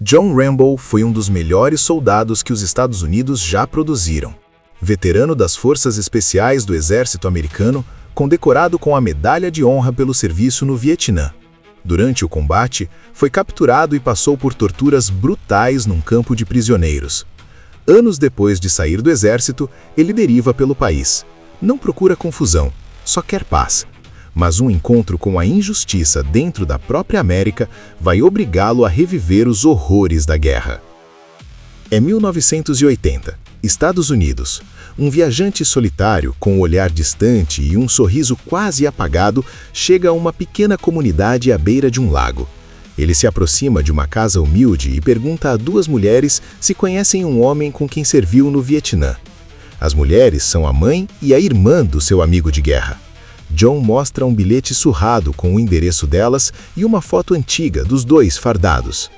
John Rambo foi um dos melhores soldados que os Estados Unidos já produziram. Veterano das Forças Especiais do Exército Americano, condecorado com a Medalha de Honra pelo serviço no Vietnã. Durante o combate, foi capturado e passou por torturas brutais num campo de prisioneiros. Anos depois de sair do exército, ele deriva pelo país. Não procura confusão, só quer paz. Mas um encontro com a injustiça dentro da própria América vai obrigá-lo a reviver os horrores da guerra. É 1980, Estados Unidos. Um viajante solitário, com um olhar distante e um sorriso quase apagado, chega a uma pequena comunidade à beira de um lago. Ele se aproxima de uma casa humilde e pergunta a duas mulheres se conhecem um homem com quem serviu no Vietnã. As mulheres são a mãe e a irmã do seu amigo de guerra. John mostra um bilhete surrado com o endereço delas e uma foto antiga dos dois fardados.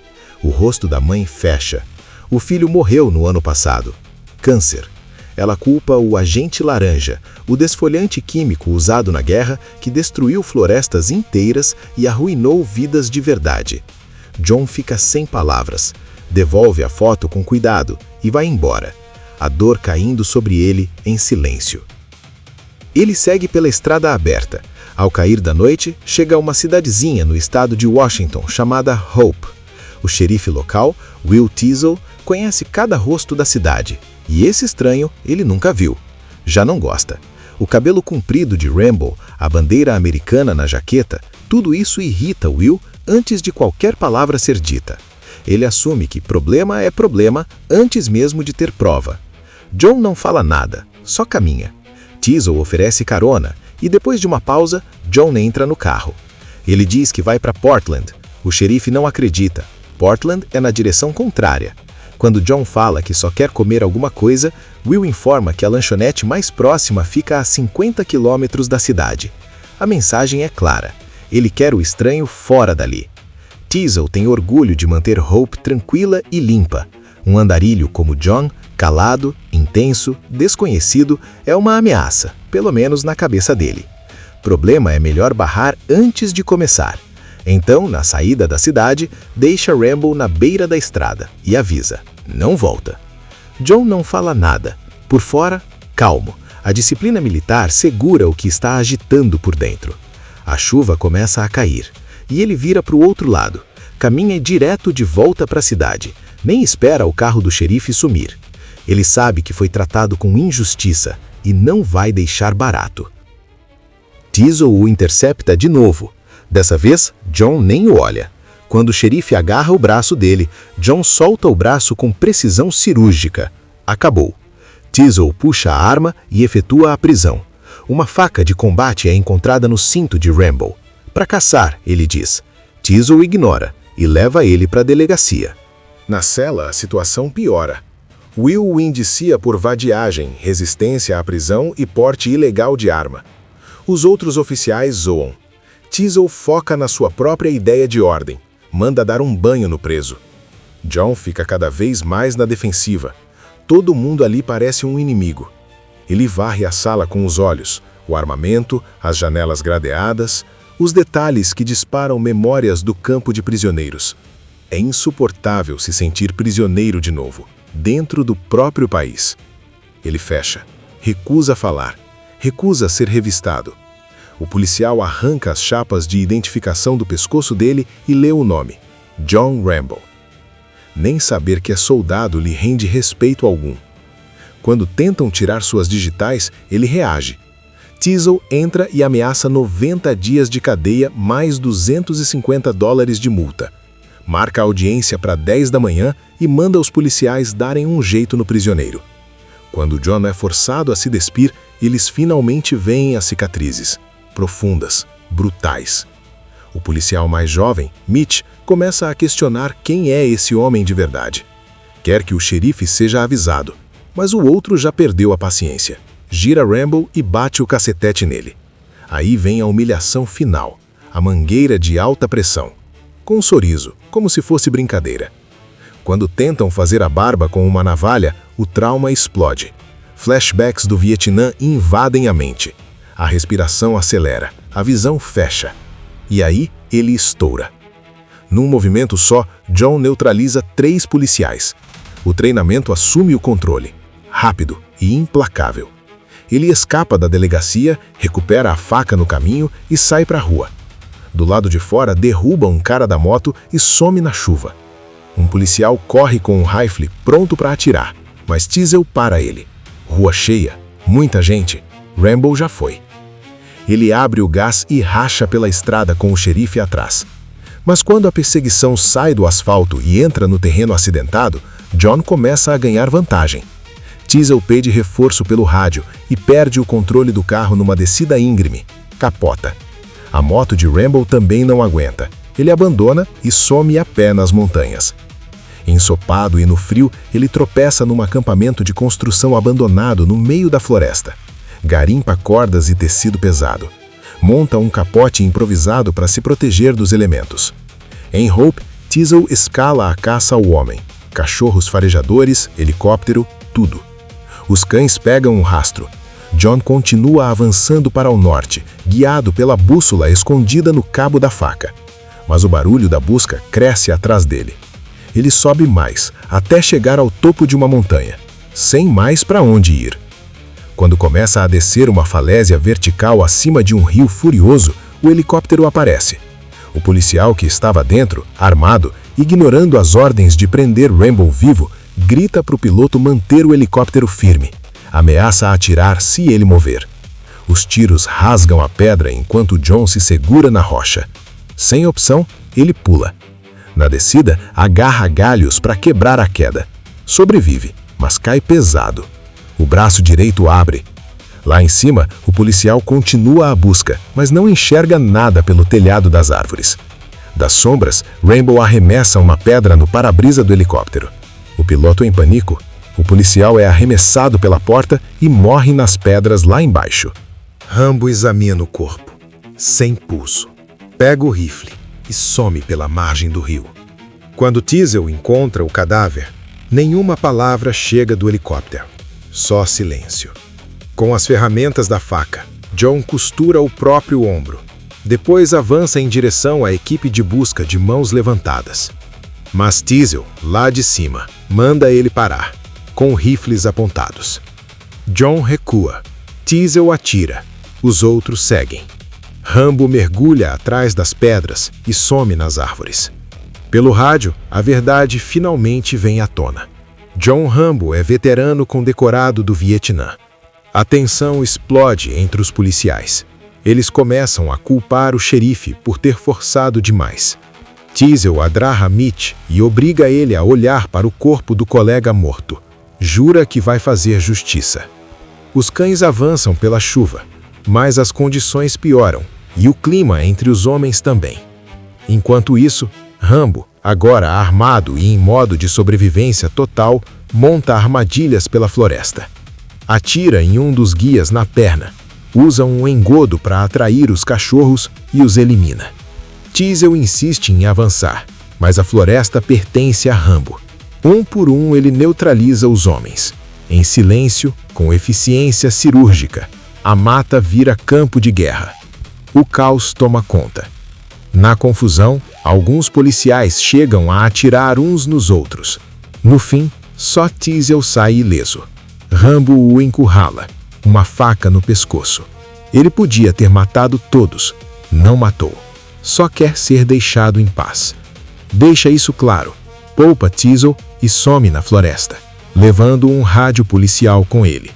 O rosto da mãe fecha. O filho morreu no ano passado. Câncer. Ela culpa o agente laranja, o desfolhante químico usado na guerra que destruiu florestas inteiras e arruinou vidas de verdade. John fica sem palavras, devolve a foto com cuidado e vai embora, a dor caindo sobre ele em silêncio. Ele segue pela estrada aberta. Ao cair da noite, chega a uma cidadezinha no estado de Washington chamada Hope. O xerife local, Will Teasle, conhece cada rosto da cidade. E esse estranho ele nunca viu. Já não gosta. O cabelo comprido de Rambo, a bandeira americana na jaqueta, tudo isso irrita Will antes de qualquer palavra ser dita. Ele assume que problema é problema antes mesmo de ter prova. John não fala nada, só caminha. Teasle oferece carona e depois de uma pausa, John entra no carro. Ele diz que vai para Portland. O xerife não acredita. Portland é na direção contrária. Quando John fala que só quer comer alguma coisa, Will informa que a lanchonete mais próxima fica a 50 quilômetros da cidade. A mensagem é clara. Ele quer o estranho fora dali. Teasle tem orgulho de manter Hope tranquila e limpa. Um andarilho como John, calado, intenso, desconhecido, é uma ameaça, pelo menos na cabeça dele. Problema é melhor barrar antes de começar. Então, na saída da cidade, deixa Rambo na beira da estrada e avisa: não volta. John não fala nada. Por fora, calmo. A disciplina militar segura o que está agitando por dentro. A chuva começa a cair e ele vira para o outro lado. Caminha direto de volta para a cidade. Nem espera o carro do xerife sumir. Ele sabe que foi tratado com injustiça e não vai deixar barato. Teasle o intercepta de novo. Dessa vez, John nem o olha. Quando o xerife agarra o braço dele, John solta o braço com precisão cirúrgica. Acabou. Teasle puxa a arma e efetua a prisão. Uma faca de combate é encontrada no cinto de Rambo. Para caçar, ele diz. Teasle ignora e leva ele para a delegacia. Na cela, a situação piora. Will o indicia por vadiagem, resistência à prisão e porte ilegal de arma. Os outros oficiais zoam. Teasle foca na sua própria ideia de ordem. Manda dar um banho no preso. John fica cada vez mais na defensiva. Todo mundo ali parece um inimigo. Ele varre a sala com os olhos, o armamento, as janelas gradeadas, os detalhes que disparam memórias do campo de prisioneiros. É insuportável se sentir prisioneiro de novo, dentro do próprio país. Ele fecha, recusa falar, recusa ser revistado. O policial arranca as chapas de identificação do pescoço dele e lê o nome: John Rambo. Nem saber que é soldado lhe rende respeito algum. Quando tentam tirar suas digitais, ele reage. Teasle entra e ameaça 90 dias de cadeia mais $250 de multa. Marca a audiência para 10 da manhã e manda os policiais darem um jeito no prisioneiro. Quando John é forçado a se despir, eles finalmente veem as cicatrizes, profundas, brutais. O policial mais jovem, Mitch, começa a questionar quem é esse homem de verdade. Quer que o xerife seja avisado, mas o outro já perdeu a paciência. Gira Rambo e bate o cacetete nele. Aí vem a humilhação final, a mangueira de alta pressão. Com um sorriso, como se fosse brincadeira. Quando tentam fazer a barba com uma navalha, o trauma explode. Flashbacks do Vietnã invadem a mente. A respiração acelera, a visão fecha. E aí, ele estoura. Num movimento só, John neutraliza 3 policiais. O treinamento assume o controle, rápido e implacável. Ele escapa da delegacia, recupera a faca no caminho e sai para a rua. Do lado de fora, derruba um cara da moto e some na chuva. Um policial corre com um rifle pronto para atirar, mas Teasel para ele. Rua cheia, muita gente. Rambo já foi. Ele abre o gás e racha pela estrada com o xerife atrás. Mas quando a perseguição sai do asfalto e entra no terreno acidentado, John começa a ganhar vantagem. Teasel pede reforço pelo rádio e perde o controle do carro numa descida íngreme. Capota. A moto de Rambo também não aguenta. Ele abandona e some a pé nas montanhas. Ensopado e no frio, ele tropeça num acampamento de construção abandonado no meio da floresta. Garimpa cordas e tecido pesado. Monta um capote improvisado para se proteger dos elementos. Em Hope, Teasel escala a caça ao homem. Cachorros farejadores, helicóptero, tudo. Os cães pegam um rastro. John continua avançando para o norte, guiado pela bússola escondida no cabo da faca. Mas o barulho da busca cresce atrás dele. Ele sobe mais, até chegar ao topo de uma montanha, sem mais para onde ir. Quando começa a descer uma falésia vertical acima de um rio furioso, o helicóptero aparece. O policial que estava dentro, armado, ignorando as ordens de prender Rambo vivo, grita para o piloto manter o helicóptero firme. Ameaça atirar se ele mover. Os tiros rasgam a pedra enquanto John se segura na rocha. Sem opção, ele pula. Na descida, agarra galhos para quebrar a queda. Sobrevive, mas cai pesado. O braço direito abre. Lá em cima, o policial continua a busca, mas não enxerga nada pelo telhado das árvores. Das sombras, Rambo arremessa uma pedra no para-brisa do helicóptero. O piloto em pânico. O policial é arremessado pela porta e morre nas pedras lá embaixo. Rambo examina o corpo, sem pulso. Pega o rifle e some pela margem do rio. Quando Teasel encontra o cadáver, nenhuma palavra chega do helicóptero. Só silêncio. Com as ferramentas da faca, John costura o próprio ombro. Depois avança em direção à equipe de busca de mãos levantadas. Mas Teasel, lá de cima, manda ele parar, com rifles apontados. John recua. Teasel atira. Os outros seguem. Rambo mergulha atrás das pedras e some nas árvores. Pelo rádio, a verdade finalmente vem à tona. John Rambo é veterano condecorado do Vietnã. A tensão explode entre os policiais. Eles começam a culpar o xerife por ter forçado demais. Teasel agarra Mitch e obriga ele a olhar para o corpo do colega morto. Jura que vai fazer justiça. Os cães avançam pela chuva, mas as condições pioram, e o clima entre os homens também. Enquanto isso, Rambo, agora armado e em modo de sobrevivência total, monta armadilhas pela floresta. Atira em um dos guias na perna, usa um engodo para atrair os cachorros e os elimina. Teasel insiste em avançar, mas a floresta pertence a Rambo. Um por um ele neutraliza os homens. Em silêncio, com eficiência cirúrgica, a mata vira campo de guerra. O caos toma conta. Na confusão, alguns policiais chegam a atirar uns nos outros. No fim, só Teasel sai ileso. Rambo o encurrala, uma faca no pescoço. Ele podia ter matado todos, não matou. Só quer ser deixado em paz. Deixa isso claro, poupa Teasel e some na floresta, levando um rádio policial com ele.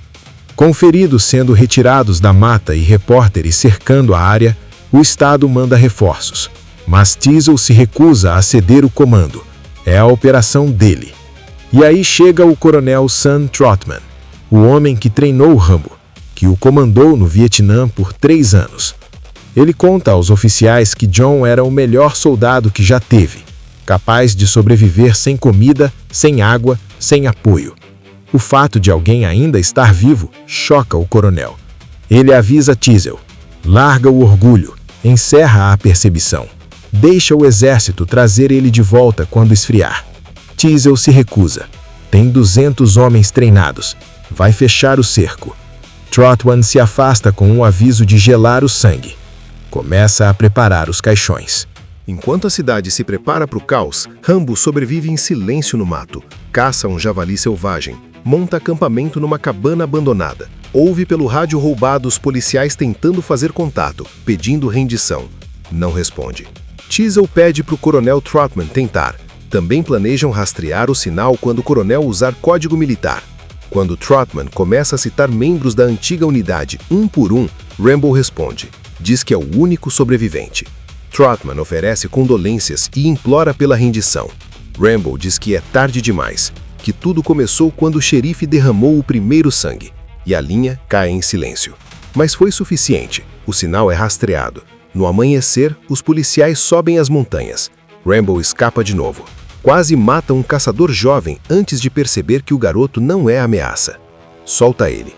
Com feridos sendo retirados da mata e repórteres cercando a área, o Estado manda reforços. Mas Teasel se recusa a ceder o comando. É a operação dele. E aí chega o coronel Sam Trotman, o homem que treinou Rambo, que o comandou no Vietnã por 3 anos. Ele conta aos oficiais que John era o melhor soldado que já teve, capaz de sobreviver sem comida, sem água, sem apoio. O fato de alguém ainda estar vivo choca o coronel. Ele avisa Teasel, larga o orgulho, encerra a perseguição. Deixa o exército trazer ele de volta quando esfriar. Teasel se recusa. Tem 200 homens treinados. Vai fechar o cerco. Trotman se afasta com um aviso de gelar o sangue. Começa a preparar os caixões. Enquanto a cidade se prepara para o caos, Rambo sobrevive em silêncio no mato, caça um javali selvagem, monta acampamento numa cabana abandonada, ouve pelo rádio roubado os policiais tentando fazer contato, pedindo rendição. Não responde. Teasel pede para o coronel Trotman tentar. Também planejam rastrear o sinal quando o coronel usar código militar. Quando Trotman começa a citar membros da antiga unidade, um por um, Rambo responde. Diz que é o único sobrevivente. Trotman oferece condolências e implora pela rendição. Rambo diz que é tarde demais, que tudo começou quando o xerife derramou o primeiro sangue, e a linha cai em silêncio. Mas foi suficiente, o sinal é rastreado. No amanhecer, os policiais sobem as montanhas. Rambo escapa de novo. Quase mata um caçador jovem antes de perceber que o garoto não é ameaça. Solta ele.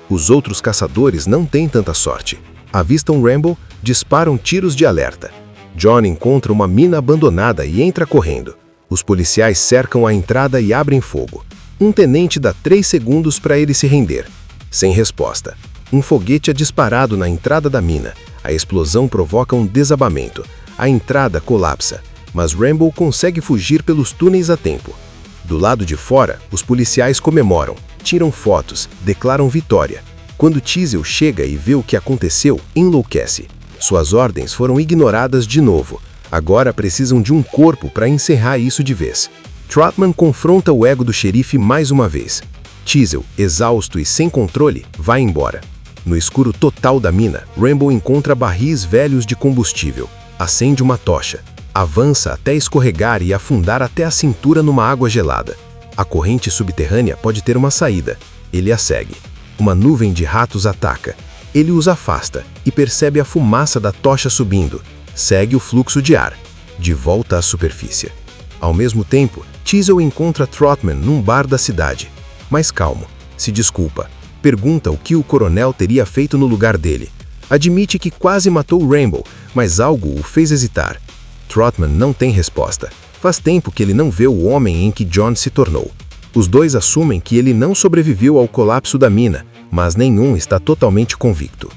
Os outros caçadores não têm tanta sorte. Avistam Rambo, disparam tiros de alerta. John encontra uma mina abandonada e entra correndo. Os policiais cercam a entrada e abrem fogo. Um tenente dá 3 segundos para ele se render. Sem resposta. Um foguete é disparado na entrada da mina. A explosão provoca um desabamento. A entrada colapsa, mas Rambo consegue fugir pelos túneis a tempo. Do lado de fora, os policiais comemoram, tiram fotos, declaram vitória. Quando Teasel chega e vê o que aconteceu, enlouquece. Suas ordens foram ignoradas de novo. Agora precisam de um corpo para encerrar isso de vez. Trotman confronta o ego do xerife mais uma vez. Teasel, exausto e sem controle, vai embora. No escuro total da mina, Rambo encontra barris velhos de combustível. Acende uma tocha. Avança até escorregar e afundar até a cintura numa água gelada. A corrente subterrânea pode ter uma saída. Ele a segue. Uma nuvem de ratos ataca. Ele os afasta e percebe a fumaça da tocha subindo. Segue o fluxo de ar. De volta à superfície. Ao mesmo tempo, Teasel encontra Trotman num bar da cidade. Mais calmo. Se desculpa. Pergunta o que o coronel teria feito no lugar dele. Admite que quase matou Rambo, mas algo o fez hesitar. Trotman não tem resposta. Faz tempo que ele não vê o homem em que John se tornou. Os dois assumem que ele não sobreviveu ao colapso da mina, mas nenhum está totalmente convicto.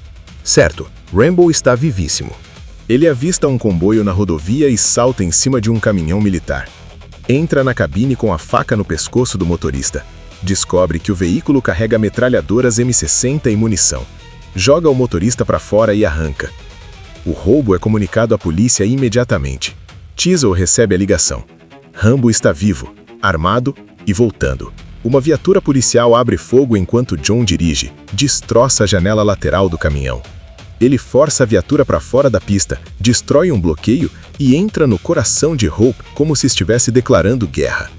Certo, Rambo está vivíssimo. Ele avista um comboio na rodovia e salta em cima de um caminhão militar. Entra na cabine com a faca no pescoço do motorista. Descobre que o veículo carrega metralhadoras M60 e munição. Joga o motorista para fora e arranca. O roubo é comunicado à polícia imediatamente. Teasel recebe a ligação. Rambo está vivo, armado e voltando. Uma viatura policial abre fogo enquanto John dirige, destroça a janela lateral do caminhão. Ele força a viatura para fora da pista, destrói um bloqueio e entra no coração de Hope como se estivesse declarando guerra.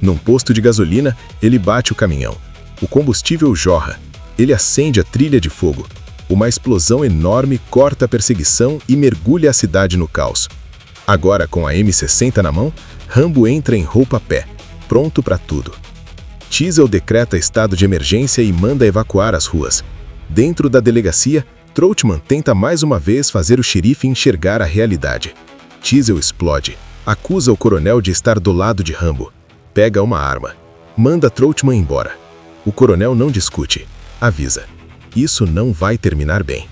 Num posto de gasolina, ele bate o caminhão. O combustível jorra. Ele acende a trilha de fogo. Uma explosão enorme corta a perseguição e mergulha a cidade no caos. Agora, com a M60 na mão, Rambo entra em Hope a pé, pronto para tudo. Teasel decreta estado de emergência e manda evacuar as ruas. Dentro da delegacia, Trotman tenta mais uma vez fazer o xerife enxergar a realidade. Teasel explode, acusa o coronel de estar do lado de Rambo. Pega uma arma. Manda Trotman embora. O coronel não discute. Avisa. Isso não vai terminar bem.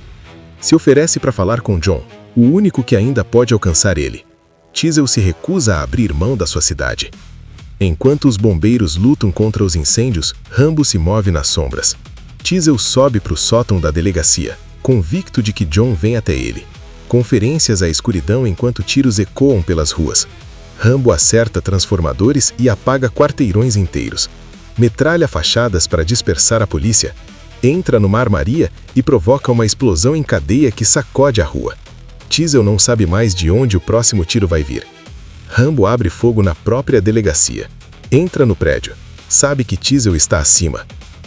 Se oferece para falar com John, o único que ainda pode alcançar ele. Teasel se recusa a abrir mão da sua cidade. Enquanto os bombeiros lutam contra os incêndios, Rambo se move nas sombras. Teasel sobe para o sótão da delegacia, convicto de que John vem até ele. Conferências à escuridão enquanto tiros ecoam pelas ruas. Rambo acerta transformadores e apaga quarteirões inteiros. Metralha fachadas para dispersar a polícia. Entra numa armaria e provoca uma explosão em cadeia que sacode a rua. Teasel não sabe mais de onde o próximo tiro vai vir. Rambo abre fogo na própria delegacia. Entra no prédio. Sabe que Teasel está acima.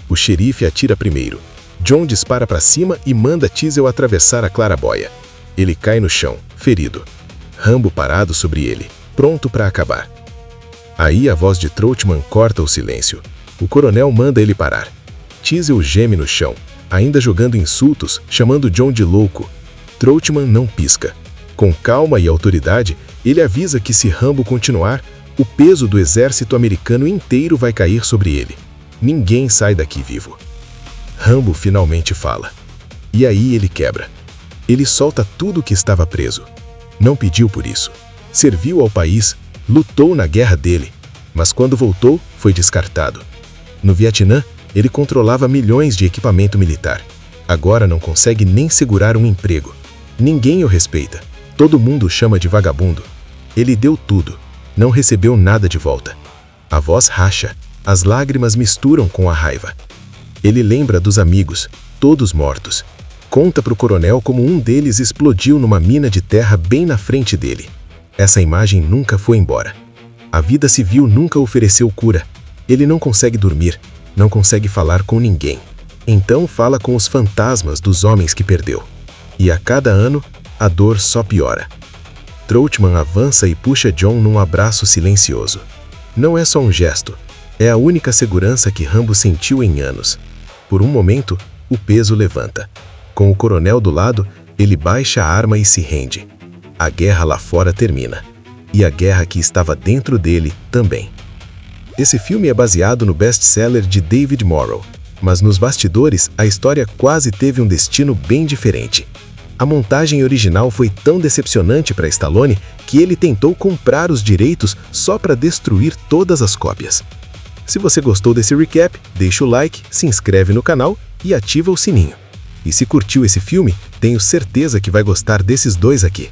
O xerife atira primeiro. John dispara para cima e manda Teasel atravessar a claraboia. Ele cai no chão, ferido. Rambo parado sobre ele, pronto para acabar. Aí a voz de Trotman corta o silêncio. O coronel manda ele parar. Teasel geme no chão, ainda jogando insultos, chamando John de louco. Trotman não pisca. Com calma e autoridade, ele avisa que se Rambo continuar, o peso do exército americano inteiro vai cair sobre ele. Ninguém sai daqui vivo. Rambo finalmente fala. E aí ele quebra. Ele solta tudo que estava preso. Não pediu por isso. Serviu ao país, lutou na guerra dele, mas quando voltou, foi descartado. No Vietnã, ele controlava milhões de equipamento militar. Agora não consegue nem segurar um emprego. Ninguém o respeita. Todo mundo o chama de vagabundo. Ele deu tudo. Não recebeu nada de volta. A voz racha. As lágrimas misturam com a raiva. Ele lembra dos amigos, todos mortos. Conta para o coronel como um deles explodiu numa mina de terra bem na frente dele. Essa imagem nunca foi embora. A vida civil nunca ofereceu cura. Ele não consegue dormir, não consegue falar com ninguém. Então fala com os fantasmas dos homens que perdeu. E a cada ano, a dor só piora. Troutman avança e puxa John num abraço silencioso. Não é só um gesto, é a única segurança que Rambo sentiu em anos. Por um momento, o peso levanta. Com o coronel do lado, ele baixa a arma e se rende. A guerra lá fora termina. E a guerra que estava dentro dele também. Esse filme é baseado no best-seller de David Morrow, mas nos bastidores a história quase teve um destino bem diferente. A montagem original foi tão decepcionante para Stallone que ele tentou comprar os direitos só para destruir todas as cópias. Se você gostou desse recap, deixa o like, se inscreve no canal e ativa o sininho. E se curtiu esse filme, tenho certeza que vai gostar desses dois aqui.